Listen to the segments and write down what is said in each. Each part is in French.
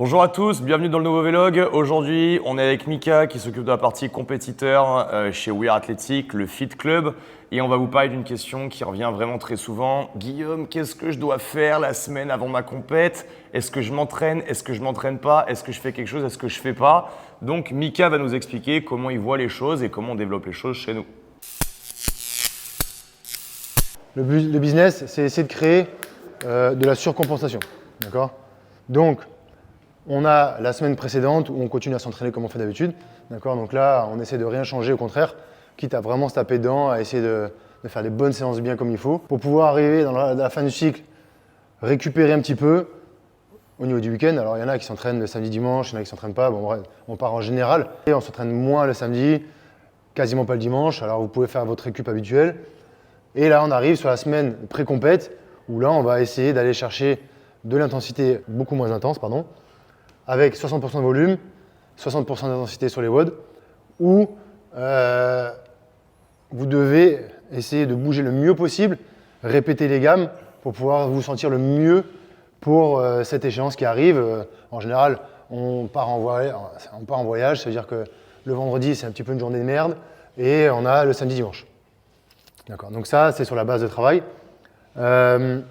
Bonjour à tous, bienvenue dans le nouveau Vlog. Aujourd'hui, on est avec Mika qui s'occupe de la partie compétiteur chez We Are Athletic, le Fit Club. Et on va vous parler d'une question qui revient vraiment très souvent. Guillaume, qu'est-ce que je dois faire la semaine avant ma compète? Est-ce que je m'entraîne? Est-ce que je m'entraîne pas? Est-ce que je fais quelque chose? Est-ce que je fais pas? Donc Mika va nous expliquer comment il voit les choses et comment on développe les choses chez nous. Le business, c'est essayer de créer de la surcompensation. D'accord? Donc, on a la semaine précédente où on continue à s'entraîner comme on fait d'habitude. D'accord? Donc là, on essaie de rien changer, au contraire, quitte à vraiment se taper dedans, à essayer de faire des bonnes séances bien comme il faut, pour pouvoir arriver dans la fin du cycle, récupérer un petit peu au niveau du week-end. Alors, il y en a qui s'entraînent le samedi, dimanche, il y en a qui ne s'entraînent pas. Bon, bref, on part en général. Et on s'entraîne moins le samedi, quasiment pas le dimanche. Alors, vous pouvez faire votre récup habituelle. Et là, on arrive sur la semaine pré-compète, où là, on va essayer d'aller chercher de l'intensité beaucoup moins intense, avec 60% de volume, 60% d'intensité sur les WOD, où vous devez essayer de bouger le mieux possible, répéter les gammes pour pouvoir vous sentir le mieux pour cette échéance qui arrive. En général, on part en voyage, ça veut dire que le vendredi, c'est un petit peu une journée de merde, et on a le samedi, dimanche. D'accord. Donc ça, c'est sur la base de travail. Comment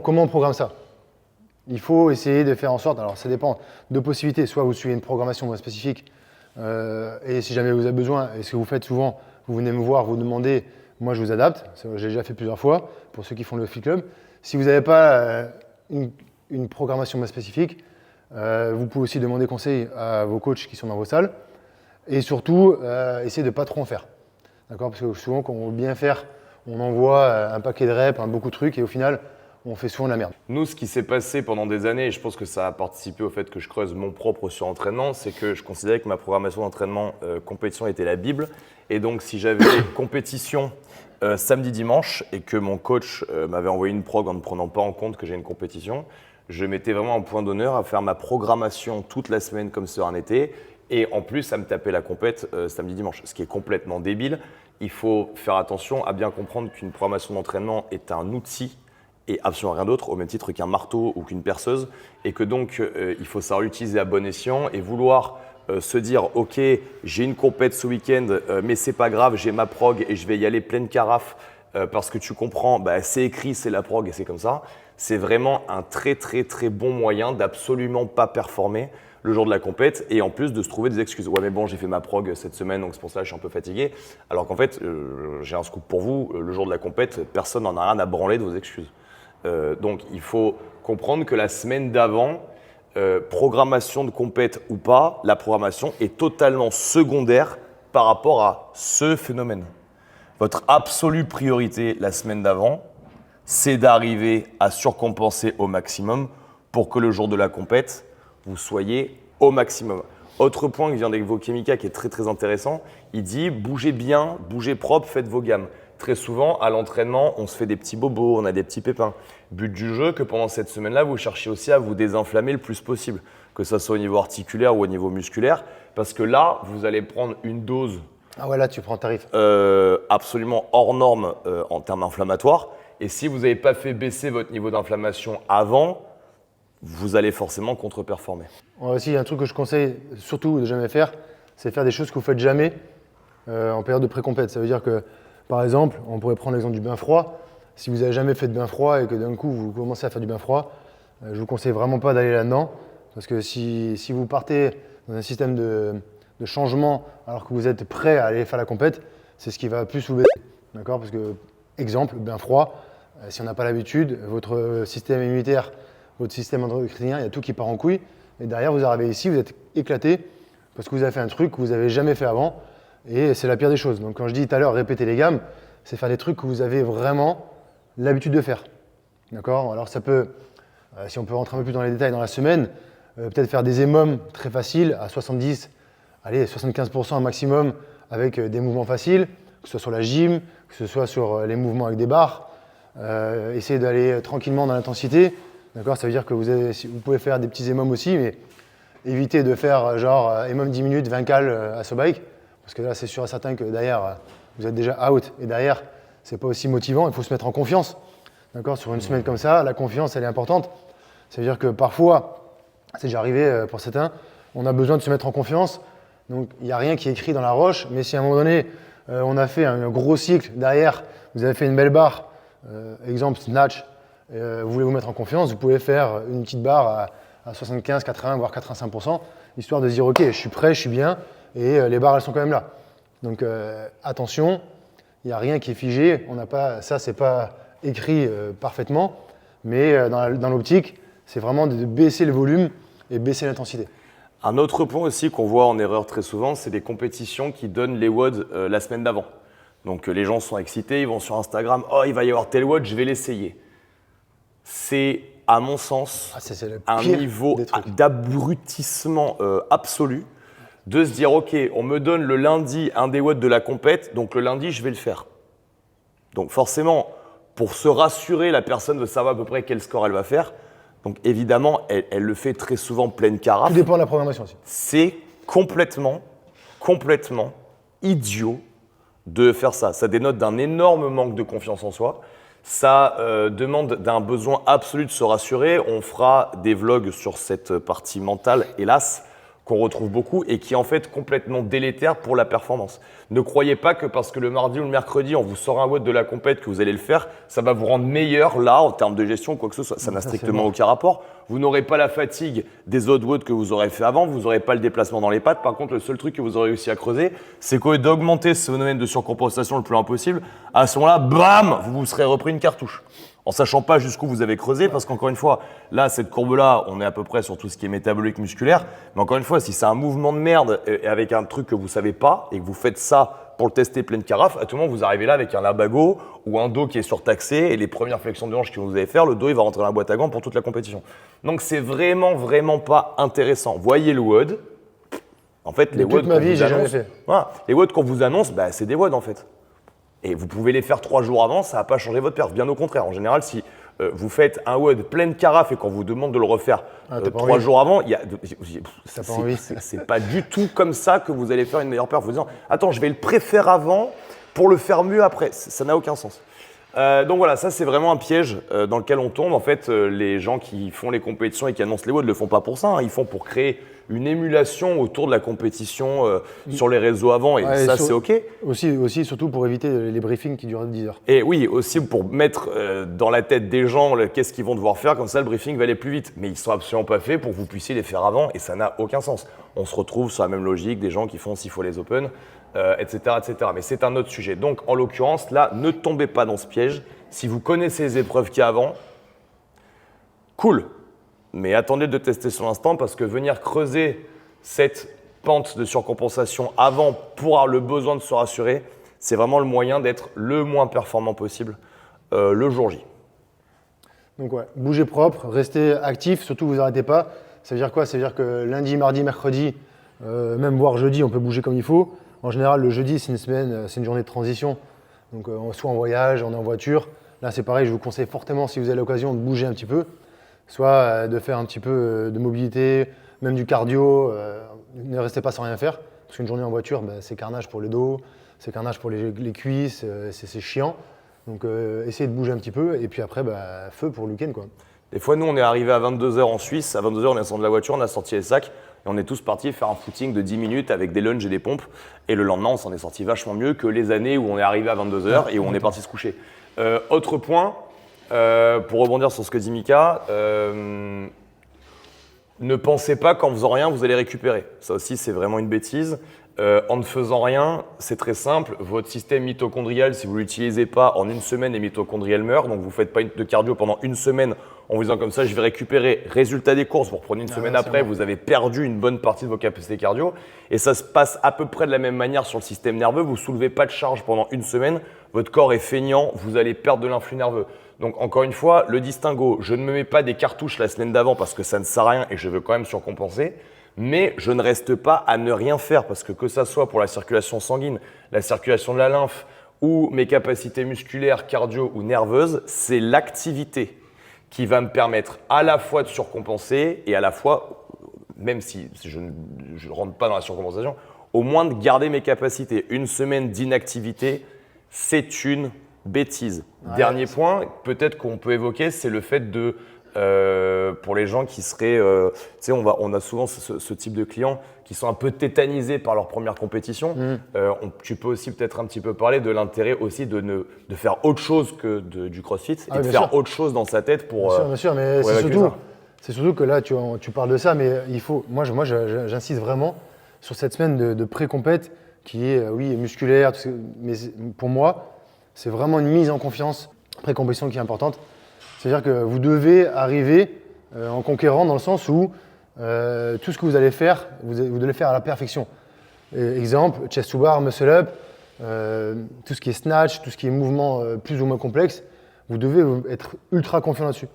on programme ça? Il faut essayer de faire en sorte, alors ça dépend de possibilités, soit vous suivez une programmation spécifique, et si jamais vous avez besoin, et ce que vous faites souvent, vous venez me voir, vous demandez, moi je vous adapte, j'ai déjà fait plusieurs fois, pour ceux qui font le Fit Club. Si vous n'avez pas une programmation spécifique, vous pouvez aussi demander conseil à vos coachs qui sont dans vos salles, et surtout, essayer de ne pas trop en faire. D'accord? Parce que souvent, quand on veut bien faire, on envoie un paquet de reps, beaucoup de trucs, et au final, on fait souvent de la merde. Nous, ce qui s'est passé pendant des années, et je pense que ça a participé au fait que je creuse mon propre surentraînement, c'est que je considérais que ma programmation d'entraînement compétition était la Bible. Et donc, si j'avais compétition samedi-dimanche et que mon coach m'avait envoyé une prog en ne prenant pas en compte que j'ai une compétition, je mettais vraiment un point d'honneur à faire ma programmation toute la semaine comme sur un été. Et en plus, à me taper la compète samedi-dimanche, ce qui est complètement débile. Il faut faire attention à bien comprendre qu'une programmation d'entraînement est un outil et absolument rien d'autre, au même titre qu'un marteau ou qu'une perceuse, et que donc il faut savoir l'utiliser à bon escient et vouloir se dire « Ok, j'ai une compète ce week-end, mais c'est pas grave, j'ai ma prog et je vais y aller pleine carafe parce que tu comprends, c'est écrit, c'est la prog et c'est comme ça ». C'est vraiment un très très très bon moyen d'absolument pas performer le jour de la compète et en plus de se trouver des excuses. Ouais mais bon, j'ai fait ma prog cette semaine donc c'est pour ça que je suis un peu fatigué. Alors qu'en fait, j'ai un scoop pour vous, le jour de la compète, personne n'en a rien à branler de vos excuses. Donc il faut comprendre que la semaine d'avant, programmation de compète ou pas, la programmation est totalement secondaire par rapport à ce phénomène. Votre absolue priorité la semaine d'avant, c'est d'arriver à surcompenser au maximum pour que le jour de la compète, vous soyez au maximum. Autre point que vient d'évoquer Mika qui est très très intéressant, il dit bougez bien, bougez propre, faites vos gammes. Très souvent, à l'entraînement, on se fait des petits bobos, on a des petits pépins. But du jeu, que pendant cette semaine-là, vous cherchez aussi à vous désinflammer le plus possible, que ce soit au niveau articulaire ou au niveau musculaire, parce que là, vous allez prendre une dose Ah ouais, là, tu prends le tarif. absolument hors norme en termes inflammatoires. Et si vous n'avez pas fait baisser votre niveau d'inflammation avant, vous allez forcément contre-performer. Aussi, il y a un truc que je conseille surtout de jamais faire, c'est faire des choses que vous ne faites jamais en période de pré-compète. Ça veut dire que, par exemple, on pourrait prendre l'exemple du bain froid. Si vous n'avez jamais fait de bain froid et que d'un coup vous commencez à faire du bain froid, je ne vous conseille vraiment pas d'aller là-dedans. Parce que si vous partez dans un système de changement alors que vous êtes prêt à aller faire la compète, c'est ce qui va plus vous baisser. D'accord? Parce que, exemple, bain froid, si on n'a pas l'habitude, votre système immunitaire, votre système endocrinien, il y a tout qui part en couille. Et derrière, vous arrivez ici, vous êtes éclaté parce que vous avez fait un truc que vous n'avez jamais fait avant. Et c'est la pire des choses. Donc quand je dis tout à l'heure répéter les gammes, c'est faire des trucs que vous avez vraiment l'habitude de faire. D'accord? Alors ça peut, si on peut rentrer un peu plus dans les détails dans la semaine, peut-être faire des EMOM très faciles à 70, allez 75% un maximum avec des mouvements faciles, que ce soit sur la gym, que ce soit sur les mouvements avec des barres. Essayez d'aller tranquillement dans l'intensité. D'accord? Ça veut dire que vous pouvez faire des petits EMOM aussi, mais évitez de faire genre EMOM 10 minutes, 20 cales à ce bike. Parce que là, c'est sûr et certain que derrière, vous êtes déjà out. Et derrière, ce n'est pas aussi motivant. Il faut se mettre en confiance. D'accord? Sur une semaine comme ça, la confiance, elle est importante. Ça veut dire que parfois, c'est déjà arrivé pour certains, on a besoin de se mettre en confiance. Donc, il n'y a rien qui est écrit dans la roche, mais si à un moment donné, on a fait un gros cycle, derrière, vous avez fait une belle barre, exemple snatch, vous voulez vous mettre en confiance, vous pouvez faire une petite barre à 75, 80, voire 85%, histoire de se dire, ok, je suis prêt, je suis bien, et les barres, elles sont quand même là. Donc, attention, il n'y a rien qui est figé, ça, c'est pas écrit parfaitement, mais dans l'optique, c'est vraiment de baisser le volume et baisser l'intensité. Un autre point aussi qu'on voit en erreur très souvent, c'est des compétitions qui donnent les WOD la semaine d'avant. Donc les gens sont excités, ils vont sur Instagram, oh il va y avoir tel WOD, je vais l'essayer. C'est à mon sens un niveau d'abrutissement absolu de se dire ok, on me donne le lundi un des WOD de la compète, donc le lundi je vais le faire. Donc forcément, pour se rassurer, la personne veut savoir à peu près quel score elle va faire. Donc évidemment, elle le fait très souvent pleine carafe. Tout dépend de la programmation aussi. C'est complètement idiot de faire ça. Ça dénote d'un énorme manque de confiance en soi. Ça demande d'un besoin absolu de se rassurer. On fera des vlogs sur cette partie mentale, hélas, qu'on retrouve beaucoup et qui est en fait complètement délétère pour la performance. Ne croyez pas que parce que le mardi ou le mercredi, on vous sort un WOD de la compète que vous allez le faire, ça va vous rendre meilleur là en termes de gestion ou quoi que ce soit. Ça n'a strictement aucun rapport. Vous n'aurez pas la fatigue des autres WOD que vous aurez fait avant, vous n'aurez pas le déplacement dans les pattes. Par contre, le seul truc que vous aurez réussi à creuser, c'est qu'au lieu d'augmenter ce phénomène de surcompensation le plus loin possible, à ce moment-là, bam, vous vous serez repris une cartouche. En sachant pas jusqu'où vous avez creusé, parce qu'encore une fois, là, cette courbe-là, on est à peu près sur tout ce qui est métabolique musculaire. Mais encore une fois, si c'est un mouvement de merde et avec un truc que vous savez pas et que vous faites ça pour le tester pleine carafe, à tout moment, vous arrivez là avec un labago ou un dos qui est surtaxé et les premières flexions de hanche que vous allez faire, le dos, il va rentrer dans la boîte à gants pour toute la compétition. Donc, c'est vraiment pas intéressant. Voyez le WOD. En fait, les WOD qu'on vous annonce, voilà, les WOD qu'on vous annonce, bah, c'est des WOD en fait. Et vous pouvez les faire 3 jours avant, ça va pas changer votre perf. Bien au contraire, en général, si vous faites un WOD pleine carafe et qu'on vous demande de le refaire 3 jours avant, c'est pas du tout comme ça que vous allez faire une meilleure perf. Vous disant, attends, je vais le préférer avant pour le faire mieux après. Ça n'a aucun sens. Donc voilà, ça c'est vraiment un piège dans lequel on tombe. En fait, les gens qui font les compétitions et qui annoncent les WOD ne le font pas pour ça. Hein. Ils font pour créer une émulation autour de la compétition sur les réseaux avant. Et ça, c'est OK. Aussi, surtout pour éviter les briefings qui durent 10 heures. Et oui, aussi pour mettre dans la tête des gens qu'est-ce qu'ils vont devoir faire. Comme ça, le briefing va aller plus vite. Mais ils ne sont absolument pas faits pour que vous puissiez les faire avant. Et ça n'a aucun sens. On se retrouve sur la même logique des gens qui font s'il faut les open, etc., etc. Mais c'est un autre sujet. Donc, en l'occurrence, là, ne tombez pas dans ce piège. Si vous connaissez les épreuves qu'il y a avant, cool. Mais attendez de tester sur l'instant parce que venir creuser cette pente de surcompensation avant pour avoir le besoin de se rassurer, c'est vraiment le moyen d'être le moins performant possible le jour J. Donc ouais, bougez propre, restez actif, surtout vous arrêtez pas. Ça veut dire quoi? Ça veut dire que lundi, mardi, mercredi, même voire jeudi, on peut bouger comme il faut. En général, le jeudi, c'est une semaine, c'est une journée de transition. Donc soit en voyage, on est en voiture. Là, c'est pareil, je vous conseille fortement, si vous avez l'occasion, de bouger un petit peu. Soit de faire un petit peu de mobilité, même du cardio. Ne restez pas sans rien faire. Parce qu'une journée en voiture, c'est carnage pour le dos, c'est carnage pour les cuisses, c'est chiant. Donc essayez de bouger un petit peu et puis après, feu pour le week-end, quoi. Des fois, nous, on est arrivé à 22h en Suisse. À 22h, on est descendu de la voiture, on a sorti les sacs et on est tous partis faire un footing de 10 minutes avec des lunges et des pompes. Et le lendemain, on s'en est sorti vachement mieux que les années où on est arrivé à 22h et où on est parti se coucher. Autre point, pour rebondir sur ce que dit Mika, ne pensez pas qu'en faisant rien, vous allez récupérer. Ça aussi, c'est vraiment une bêtise. En ne faisant rien, c'est très simple. Votre système mitochondrial, si vous ne l'utilisez pas, en une semaine, les mitochondriales meurent. Donc, vous ne faites pas de cardio pendant une semaine en vous disant comme ça, je vais récupérer. Résultat des courses, vous reprenez une semaine après, vous avez perdu une bonne partie de vos capacités cardio. Et ça se passe à peu près de la même manière sur le système nerveux. Vous ne soulevez pas de charge pendant une semaine. Votre corps est feignant, vous allez perdre de l'influx nerveux. Donc, encore une fois, le distinguo, je ne me mets pas des cartouches la semaine d'avant parce que ça ne sert à rien et je veux quand même surcompenser. Mais je ne reste pas à ne rien faire parce que ça soit pour la circulation sanguine, la circulation de la lymphe ou mes capacités musculaires, cardio ou nerveuses, c'est l'activité qui va me permettre à la fois de surcompenser et à la fois, même si je ne rentre pas dans la surcompensation, au moins de garder mes capacités. Une semaine d'inactivité, c'est une bêtise. Ouais, dernier point, peut-être qu'on peut évoquer, c'est le fait de pour les gens qui seraient, tu sais, on a souvent ce type de clients qui sont un peu tétanisés par leur première compétition. Tu peux aussi peut-être un petit peu parler de l'intérêt aussi de faire autre chose que du CrossFit et de faire autre chose dans sa tête pour. Bien sûr, mais c'est surtout que là, tu parles de ça, mais il faut. Moi, j'insiste vraiment sur cette semaine de pré-compète qui est, oui, musculaire, mais pour moi, c'est vraiment une mise en confiance pré-compétition qui est importante. C'est-à-dire que vous devez arriver en conquérant dans le sens où tout ce que vous allez faire, vous devez le faire à la perfection. Exemple, chest to bar, muscle up, tout ce qui est snatch, tout ce qui est mouvement plus ou moins complexe, vous devez être ultra confiant là-dessus.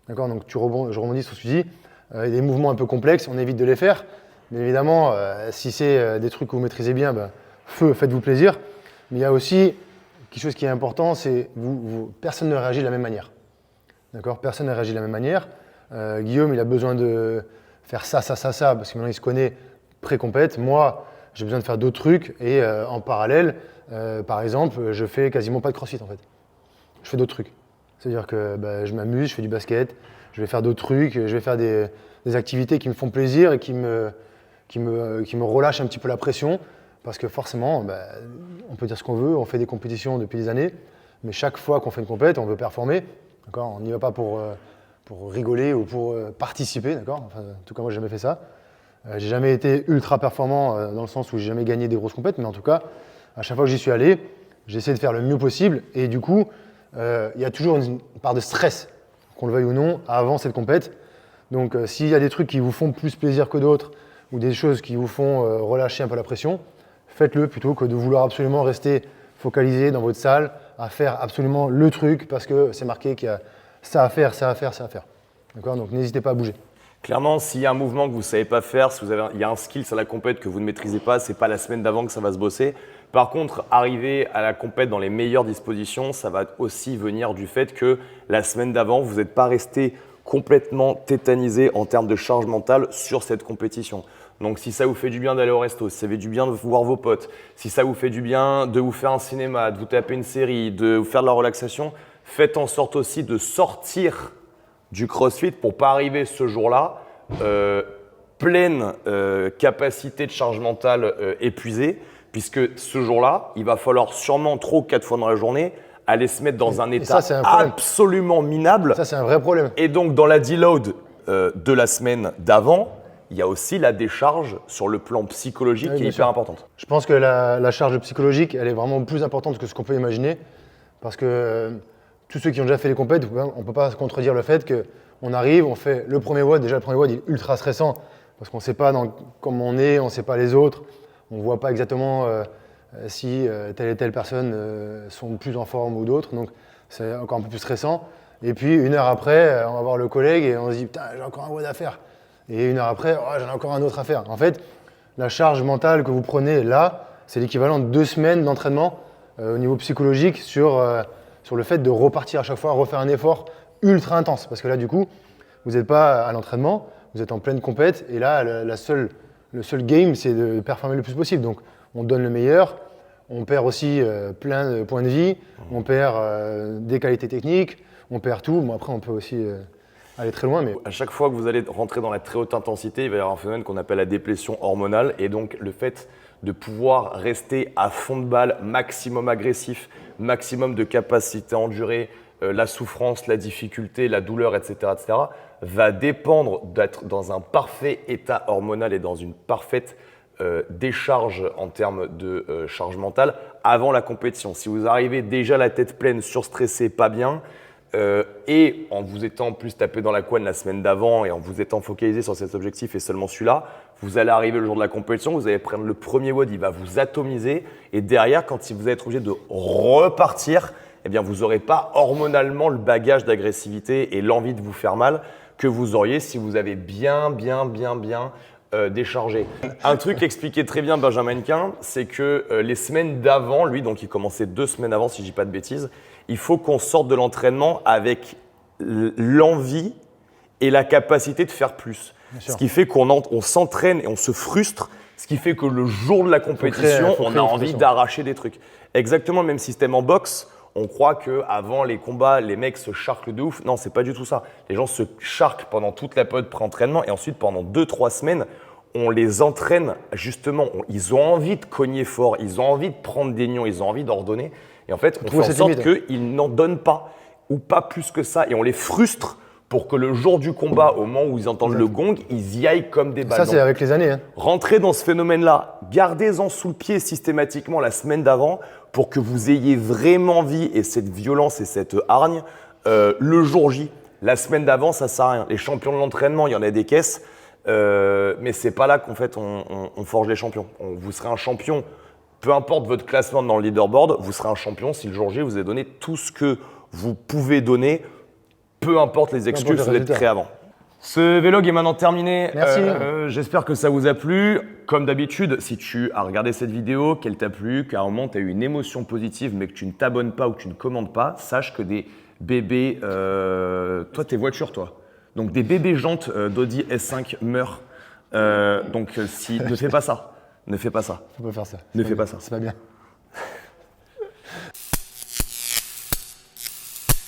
D'accord ? Donc je rebondis sur ce que tu dis. Il y a des mouvements un peu complexes, on évite de les faire. Mais évidemment, si c'est des trucs que vous maîtrisez bien, faites-vous plaisir. Mais il y a aussi quelque chose qui est important, c'est personne ne réagit de la même manière. D'accord ? Personne ne réagit de la même manière. Guillaume, il a besoin de faire ça, parce que maintenant il se connaît pré-compète. Moi, j'ai besoin de faire d'autres trucs et en parallèle, par exemple, je fais quasiment pas de crossfit en fait. Je fais d'autres trucs. C'est-à-dire que je m'amuse, je fais du basket, je vais faire d'autres trucs, je vais faire des activités qui me font plaisir et qui me relâchent un petit peu la pression. Parce que forcément, on peut dire ce qu'on veut, on fait des compétitions depuis des années, mais chaque fois qu'on fait une compète, on veut performer. D'accord ? On n'y va pas pour rigoler ou pour participer. D'accord ? Enfin, en tout cas, moi, j'ai jamais fait ça. J'ai jamais été ultra performant dans le sens où j'ai jamais gagné des grosses compètes, mais en tout cas, à chaque fois que j'y suis allé, j'ai essayé de faire le mieux possible. Et du coup, il y a toujours une part de stress, qu'on le veuille ou non, avant cette compète. Donc, s'il y a des trucs qui vous font plus plaisir que d'autres ou des choses qui vous font relâcher un peu la pression, faites-le plutôt que de vouloir absolument rester focalisé dans votre salle à faire absolument le truc parce que c'est marqué qu'il y a ça à faire. D'accord ? Donc n'hésitez pas à bouger. Clairement, s'il y a un mouvement que vous ne savez pas faire, il y a un skill à la compète que vous ne maîtrisez pas, ce n'est pas la semaine d'avant que ça va se bosser. Par contre, arriver à la compète dans les meilleures dispositions, ça va aussi venir du fait que la semaine d'avant, vous n'êtes pas resté complètement tétanisé en termes de charge mentale sur cette compétition. Donc si ça vous fait du bien d'aller au resto, si ça vous fait du bien de voir vos potes, si ça vous fait du bien de vous faire un cinéma, de vous taper une série, de vous faire de la relaxation, faites en sorte aussi de sortir du CrossFit pour ne pas arriver ce jour-là pleine capacité de charge mentale épuisée, puisque ce jour-là, il va falloir sûrement 3 ou 4 fois dans la journée aller se mettre dans un état absolument minable. Ça, c'est un vrai problème. Et donc, dans la deload de la semaine d'avant, il y a aussi la décharge sur le plan psychologique qui est hyper importante. Je pense que la charge psychologique, elle est vraiment plus importante que ce qu'on peut imaginer. Parce que tous ceux qui ont déjà fait les compètes, on ne peut pas contredire le fait qu'on arrive, on fait le premier WOD. Déjà, le premier WOD, il est ultra stressant parce qu'on ne sait pas comment on est, on ne sait pas les autres. On ne voit pas exactement si telle et telle personne sont plus en forme ou d'autres. Donc, c'est encore un peu plus stressant. Et puis, 1 heure après, on va voir le collègue et on se dit « Putain, j'ai encore un WOD à faire ». Et 1 heure après, oh, j'en ai encore un autre à faire. En fait, la charge mentale que vous prenez là, c'est l'équivalent de 2 semaines d'entraînement au niveau psychologique sur le fait de repartir à chaque fois, refaire un effort ultra intense. Parce que là, du coup, vous n'êtes pas à l'entraînement, vous êtes en pleine compète. Et là, le seul game, c'est de performer le plus possible. Donc, on donne le meilleur. On perd aussi plein de points de vie. On perd des qualités techniques. On perd tout. Bon, après, on peut aussi aller très loin. Mais à chaque fois que vous allez rentrer dans la très haute intensité, il va y avoir un phénomène qu'on appelle la déplétion hormonale. Et donc, le fait de pouvoir rester à fond de balle, maximum agressif, maximum de capacité à endurer la souffrance, la difficulté, la douleur, etc., va dépendre d'être dans un parfait état hormonal et dans une parfaite décharge en termes de charge mentale avant la compétition. Si vous arrivez déjà la tête pleine, surstressé, pas bien, et en vous étant plus tapé dans la couenne la semaine d'avant et en vous étant focalisé sur cet objectif et seulement celui-là, vous allez arriver le jour de la compétition, vous allez prendre le premier WOD, il va vous atomiser et derrière, quand vous allez être obligé de repartir, eh bien, vous n'aurez pas hormonalement le bagage d'agressivité et l'envie de vous faire mal que vous auriez si vous avez bien déchargé. Un truc qu'expliquait très bien Benjamin Quin, c'est que les semaines d'avant, lui, donc il commençait 2 semaines avant si je ne dis pas de bêtises, il faut qu'on sorte de l'entraînement avec l'envie et la capacité de faire plus. Ce qui fait qu'on s'entraîne et on se frustre, ce qui fait que le jour de la compétition, on a envie d'arracher des trucs. Exactement le même système en boxe. On croit qu'avant les combats, les mecs se charclent de ouf. Non, c'est pas du tout ça. Les gens se charclent pendant toute la période pré-entraînement et ensuite pendant 2-3 semaines, on les entraîne justement. Ils ont envie de cogner fort, ils ont envie de prendre des nions, ils ont envie d'ordonner. Et en fait, on fait en sorte qu'ils n'en donnent pas ou pas plus que ça. Et on les frustre pour que le jour du combat, au moment où ils entendent le gong, ils y aillent comme des ballons. Ça, c'est avec les années. Hein. Rentrez dans ce phénomène-là, gardez-en sous le pied systématiquement la semaine d'avant pour que vous ayez vraiment envie et cette violence et cette hargne le jour J. La semaine d'avant, ça sert à rien. Les champions de l'entraînement, il y en a des caisses, mais c'est pas là qu'en fait on forge les champions. Vous serez un champion, peu importe votre classement dans le leaderboard, vous serez un champion si le jour J vous avez donné tout ce que vous pouvez donner. Peu importe les excuses que vous êtes créés avant. Ce vlog est maintenant terminé. Merci. J'espère que ça vous a plu. Comme d'habitude, si tu as regardé cette vidéo, qu'elle t'a plu, qu'à un moment tu as eu une émotion positive mais que tu ne t'abonnes pas ou que tu ne commandes pas, sache que des bébés… toi, t'es voiture, toi. Donc des bébés jantes d'Audi S5 meurent. Ne fais pas ça. Ne fais pas ça. Faut pas faire ça. Ne fais pas ça. C'est pas bien.